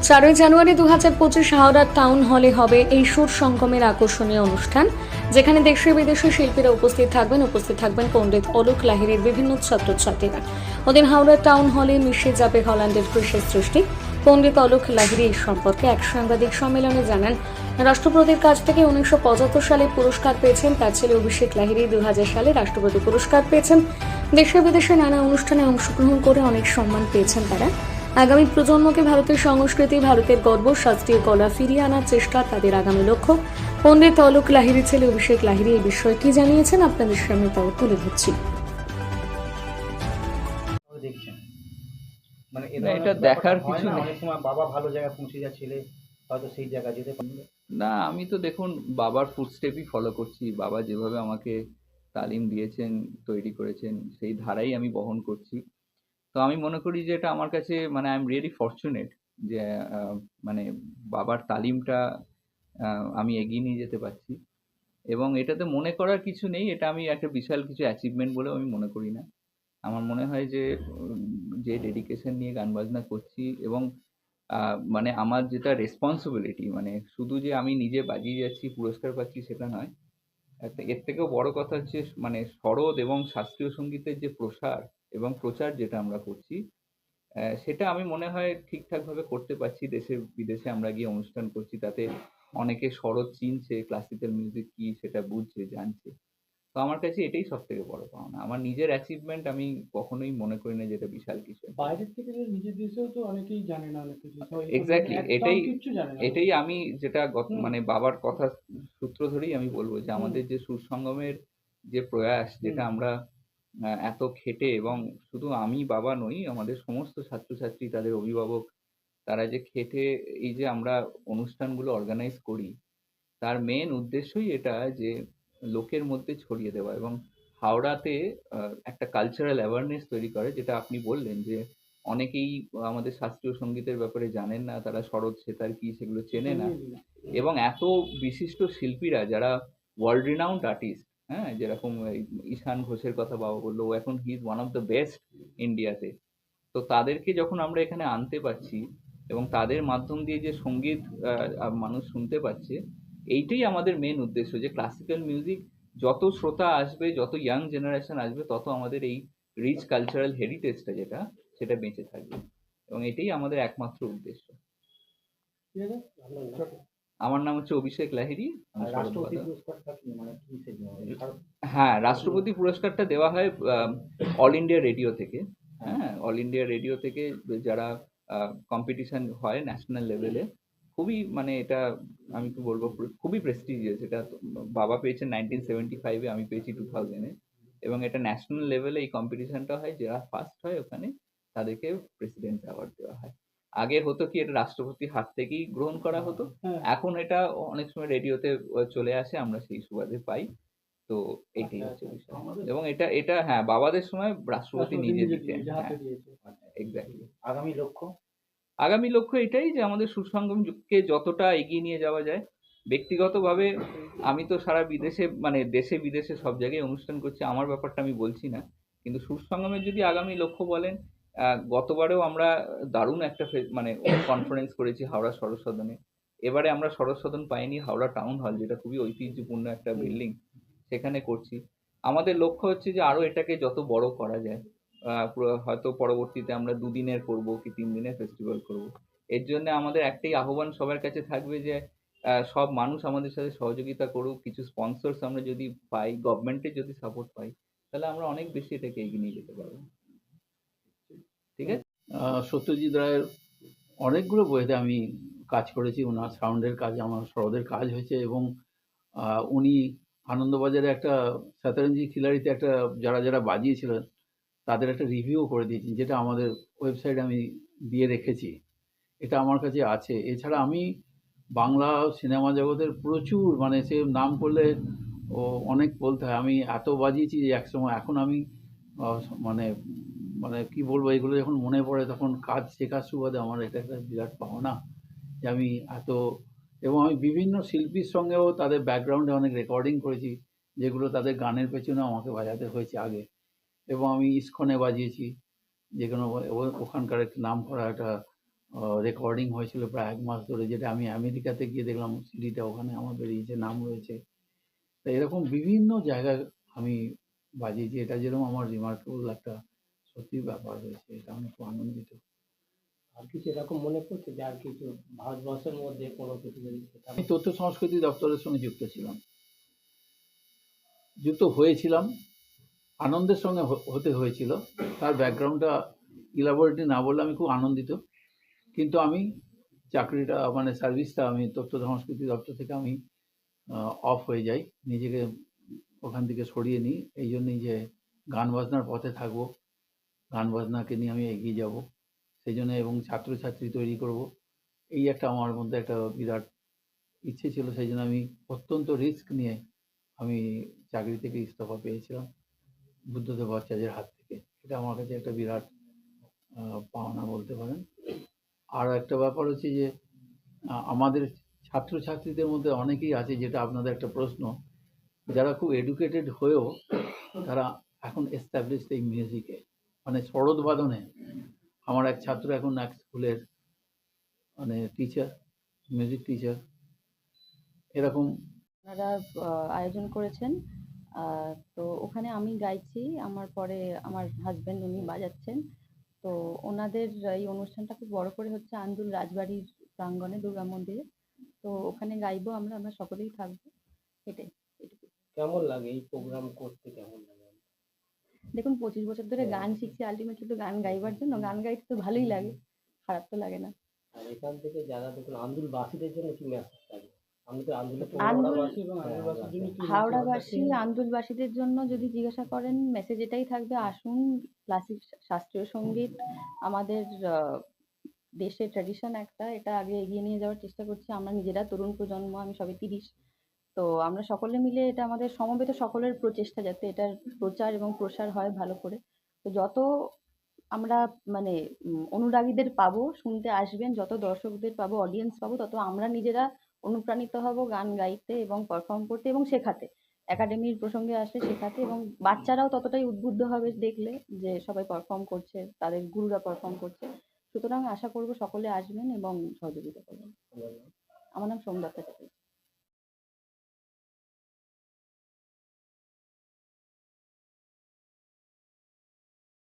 4 জানুয়ারি 2025 হাওড়ার টাউন হলে হবে এই সুর সঙ্গমের আকর্ষণীয় অনুষ্ঠান, যেখানে দেশে বিদেশে শিল্পীরা উপস্থিত থাকবেন পণ্ডিত অলোক লাহিড়ীর বিভিন্ন ছাত্রছাত্রীরা। ওদিন হাওড়ার টাউন হলে মিশে যাবে হল্যান্ডের কৃষির সৃষ্টি। পণ্ডিত অলোক লাহিড়ী এই সম্পর্কে এক সাংবাদিক সম্মেলনে জানান, রাষ্ট্রপতির কাছ থেকে 1975 সালে পুরস্কার পেয়েছেন। তার ছেলে অভিষেক লাহিড়ী 2000 সালে রাষ্ট্রপতি পুরস্কার পেয়েছেন। দেশে বিদেশে নানা অনুষ্ঠানে অংশগ্রহণ করে অনেক সম্মান পেয়েছেন তারা। আগামী প্রজন্মকে ভারতের সংস্কৃতি, ভারতের গর্ব, শাস্ত্রীয় কলা ফিরিয়ে আনার চেষ্টা তাদের আগামী লক্ষ্য। পণ্ডিত অলোক লাহিড়ীর ছেলে অভিষেক লাহিড়ী এই বিষয়ে কি জানিয়েছেন আপনাদের সামনে তাও তুলে ধরছি। মানে এটা দেখার কিছু নেই। অনেক সময় বাবা ভালো জায়গায় পৌঁছে যায়, ছেলে হয়তো সেই জায়গা যেতে পারে না, আমি তো দেখুন বাবার ফুটস্টেপই ফলো করছি। বাবা যেভাবে আমাকে তালিম দিয়েছেন, তৈরি করেছেন, সেই ধারাই আমি বহন করছি। তো আমি মনে করি যে এটা আমার কাছে মানে আই এম রিয়েলি ফরচুনেট যে মানে বাবার তালিমটা আমি এগিয়ে নিয়ে যেতে পারছি। এবং এটাতে মনে করার কিছু নেই, এটা আমি একটা বিশাল কিছু অ্যাচিভমেন্ট বলেও আমি মনে করি না। আমার মনে হয় যে যে ডেডিকেশন নিয়ে গান বাজনা করছি এবং মানে আমার যেটা রেসপন্সিবিলিটি, মানে শুধু যে আমি নিজে বাজিয়ে যাচ্ছি পুরস্কার পাচ্ছি সেটা নয়। একটা এর থেকেও বড় কথা হচ্ছে মানে সরোদ এবং শাস্ত্রীয় সঙ্গীতের যে প্রসার এবং প্রচার যেটা আমরা করছি, সেটা আমি মনে হয় ঠিকঠাকভাবে করতে পারছি। দেশে বিদেশে আমরা গিয়ে অনুষ্ঠান করছি, তাতে অনেকে সরোদ চিনছে, ক্লাসিক্যাল মিউজিক কি সেটা বুঝছে, জানছে। তো আমার কাছে এটাই সবথেকে বড় পাওনা। আমার নিজের অ্যাচিভমেন্ট আমি কখনোই মনে করি না যে এটা বিশাল কিছু। বাইরের থেকে যে নিজের দেশেও তো অনেকেই জানে না অনেক কিছু, তো এক্স্যাক্টলি একদম কিচ্ছু জানে না। এটাই আমি যেটা মানে বাবার কথা সূত্র ধরেই আমি বলবো যে আমাদের যে সুর সঙ্গমের যে প্রয়াস, যেটা আমরা এত খেটে এবং শুধু আমি বাবা নই, আমাদের সমস্ত ছাত্রছাত্রী, তাদের অভিভাবক, তারা যে খেটে এই যে আমরা অনুষ্ঠানগুলো অর্গানাইজ করি, তার মেন উদ্দেশ্যই এটা যে লোকের মধ্যে ছড়িয়ে দেওয়া এবং হাওড়াতে একটা কালচারাল অ্যাওয়ারনেস তৈরি করে। যেটা আপনি বললেন যে অনেকেই আমাদের শাস্ত্রীয় সঙ্গীতের ব্যাপারে জানেন না, তারা শরৎ সেতার কি সেগুলো চেনে না। এবং এত বিশিষ্ট শিল্পীরা যারা ওয়ার্ল্ড রিনাউন্ড আর্টিস্ট, হ্যাঁ, যেরকম এই ঈশান ঘোষের কথা বাবা বললো, ও এখন he is one of the best ইন্ডিয়াতে। তো তাদেরকে যখন আমরা এখানে আনতে পারছি এবং তাদের মাধ্যম দিয়ে যে সঙ্গীত মানুষ শুনতে পাচ্ছে, এইটাই আমাদের মেন উদ্দেশ্য যে ক্লাসিক্যাল মিউজিক যত শ্রোতা আসবে, যত ইয়াং জেনারেশন আসবে, তত আমাদের এই রিচ কালচারাল হেরিটেজটা যেটা, সেটা বেঁচে থাকবে। এবং এটাই আমাদের একমাত্র উদ্দেশ্য। ঠিক আছে, আমার নাম হচ্ছে অভিষেক লাহিড়ী। আমি রাষ্ট্রপতি সরোদ বাদক। পুরস্কারটা কি মানে কি সে হ্যাঁ, রাষ্ট্রপতি পুরস্কারটা দেওয়া হয় অল ইন্ডিয়া রেডিও থেকে। হ্যাঁ, অল ইন্ডিয়া রেডিও থেকে যারা কম্পিটিশন হয় ন্যাশনাল লেভেলে, খুবই মানে এটা আমি কি বলবো, খুবই প্রেস্টিজিয়াস। এটা বাবা পেয়েছেন 1975-এ, আমি পেয়েছি 2000-এ। এবং এটা ন্যাশনাল লেভেলে এই কম্পিটিশনটা হয়, যারা ফার্স্ট হয় ওখানে তাদেরকে প্রেসিডেন্ট অ্যাওয়ার্ড দেওয়া হয়। আগে হতো কি, এটা রাষ্ট্রপতির হাত থেকেই গ্রহণ করা হতো। এখন এটা অনেক সময় রেডিওতে চলে আসে, আমরা সেই সুবাদে পাই। তো এইটাই হচ্ছে বিষয়। এবং এটা এটা হ্যাঁ, বাবাদের সময় রাষ্ট্রপতি নিজে দিতেন। হ্যাঁ, এক্স্যাক্টলি। আগামী লক্ষ্য? আগামী লক্ষ্য এটাই যে আমাদের সুসঙ্গমকে যতটা এগিয়ে নিয়ে যাওয়া যায়। ব্যক্তিগতভাবে আমি তো সারা বিদেশে মানে দেশে বিদেশে সব জায়গায় অনুষ্ঠান করছি, আমার ব্যাপারটা আমি বলছি না। কিন্তু সুসঙ্গমের যদি আগামী লক্ষ্য বলেন, গতবারেও আমরা দারুণ একটা মানে কনফারেন্স করেছি হাওড়া সরোদ সদনে। এবারে আমরা সরোদ সদন পাইনি, হাওড়া টাউন হল, যেটা খুবই ঐতিহ্যপূর্ণ একটা বিল্ডিং, সেখানে করছি। আমাদের লক্ষ্য হচ্ছে যে আরো এটাকে যত বড় করা যায়। হয়তো পরবর্তীতে আমরা 2 দিনের করবো কি 3 দিনের ফেস্টিভ্যাল করব। এর জন্য আমাদের একটাই আহ্বান সবার কাছে থাকবে যে সব মানুষ আমাদের সাথে সহযোগিতা করুক। কিছু স্পন্সরস আমরা যদি পাই, গভর্নমেন্টের যদি সাপোর্ট পাই, তাহলে আমরা অনেক বেশি এটাকে এগিয়ে নিয়ে যেতে পারবো। ঠিক আছে। সত্যজিৎ রায়ের অনেকগুলো বইতে আমি কাজ করেছি। ওনার সাউন্ডের কাজ, আমার সরোদের কাজ হয়েছে। এবং উনি আনন্দবাজারে একটা শতরঞ্জি খিলাড়িতে একটা যারা যারা বাজিয়েছিলেন তাদের একটা রিভিউ করে দিয়েছেন, যেটা আমাদের ওয়েবসাইটে আমি দিয়ে রেখেছি। এটা আমার কাছে আছে। এছাড়া আমি বাংলা সিনেমা জগতের প্রচুর মানে সে নাম করলে ও অনেক বলতে হয়। আমি এত বাজিয়েছি যে একসময়, এখন আমি মানে মানে কি বলবো, এগুলো যখন মনে পড়ে তখন কাজ শেখার সুবাদে আমার এটা একটা বিরাট পাওনা যে আমি এত। এবং আমি বিভিন্ন শিল্পীর সঙ্গেও তাদের ব্যাকগ্রাউন্ডে অনেক রেকর্ডিং করেছি, যেগুলো তাদের গানের পেছনে আমাকে বাজাতে হয়েছে আগে। এবং আমি ইস্কনে বাজিয়েছি, যেখানে ওখানকার একটা নাম করা একটা রেকর্ডিং হয়েছিল প্রায় 1 মাস ধরে, যেটা আমি আমেরিকাতে গিয়ে দেখলাম সিডিটা ওখানে আমার বেরিয়েছে, নাম রয়েছে। তো এরকম বিভিন্ন জায়গায় আমি বাজিয়েছি। এটা যেরকম আমার রিমার্কেবল একটা সত্যি ব্যাপার হয়েছে। এটা আমি খুব আনন্দিত। আর কিছু এরকম মনে পড়ছে যে আর কিছু ভারতবর্ষের মধ্যে কোনো কিছু যদি সেটা আমি তথ্য সংস্কৃতি দপ্তরের সঙ্গে যুক্ত হয়েছিলাম, আনন্দের সঙ্গে হতে হয়েছিল। তার ব্যাকগ্রাউন্ডটা ইলাবোরেটলি না বললে আমি খুব আনন্দিত। কিন্তু আমি চাকরিটা মানে সার্ভিসটা আমি তথ্য সংস্কৃতি দপ্তর থেকে আমি অফ হয়ে যাই, নিজেকে ওখান থেকে সরিয়ে নিই এই জন্যই যে গান বাজনার পথে থাকবো, গান বাজনাকে নিয়ে আমি এগিয়ে যাব সেই জন্য, এবং ছাত্রছাত্রী তৈরি করব, এই একটা আমার মধ্যে একটা বিরাট ইচ্ছে ছিল। সেই জন্য আমি অত্যন্ত রিস্ক নিয়ে আমি চাকরি থেকে ইস্তফা পেয়েছিলাম বুদ্ধদেব ভট্টাচার্যের হাত থেকে। এটা আমার কাছে একটা বিরাট পাওনা বলতে পারেন। আর একটা ব্যাপার হচ্ছে যে আমাদের ছাত্রছাত্রীদের মধ্যে অনেকেই আছে, যেটা আপনাদের একটা প্রশ্ন, যারা খুব এডুকেটেড হয়েও তারা এখন এস্টাবলিশড এই মিউজিকে, মানে সরোদ বাদনে। আমার এক ছাত্র এখন এক স্কুলের মানে টিচার, মিউজিক টিচার। এরকম ওনারা আয়োজন করেছেন। তো ওখানে আমি গাইছি, আমার পরে আমার হাজব্যান্ড উনি বাজাচ্ছেন। তো ওনাদের এই অনুষ্ঠানটা খুব বড় করে হচ্ছে আন্দুল রাজবাড়ির প্রাঙ্গণে দুর্গা মন্দিরে। তো ওখানে গাইবো আমরা সকলেই থাকবো। এটাই, এটুকু। কেমন লাগে এই প্রোগ্রাম করতে, কেমন লাগে? দেখুন 25 বছর ধরে গান শিখছি, আলটিমেটলি তো গান গাইবার জন্য। গান গাইতে তো ভালোই লাগে, খারাপ তো লাগে না। আর এখান থেকে যারা দেখুন আন্দুলবাসীদের জন্য কি মেসেজ থাকে? আমি তো আন্দুলে হাওড়াবাসী এবং আদিবাসীর জন্য কি হাওড়াবাসী, আন্দুলবাসীদের জন্য যদি জিজ্ঞাসা করেন, মেসেজ এটাই থাকবে, আসুন, ক্লাসিক শাস্ত্রীয় সঙ্গীত আমাদের দেশের ট্র্যাডিশন একটা, এটা আগে এগিয়ে নিয়ে যাওয়ার চেষ্টা করছি আমরা নিজেরা, তরুণ প্রজন্ম, আমি সবে 30। তো আমরা সকলে মিলে, এটা আমাদের সমবেত সকলের প্রচেষ্টা যাতে এটার প্রচার এবং প্রসার হয় ভালো করে। তো যত আমরা মানে অনুরাগীদের পাবো, শুনতে আসবেন, যত দর্শকদের পাবো, অডিয়েন্স পাবো, তত আমরা নিজেরা অনুপ্রাণিত হব গান গাইতে এবং পারফর্ম করতে এবং শেখাতে। একাডেমির প্রসঙ্গে আসলে শেখাতে, এবং বাচ্চারাও ততটাই উদ্বুদ্ধ হবে দেখলে যে সবাই পারফর্ম করছে, তাদের গুরুরা পারফর্ম করছে। সুতরাং আশা করব সকলে আসবেন এবং সহযোগিতা করবেন। আমার নাম সোমদত্তা চ্যাটার্জি।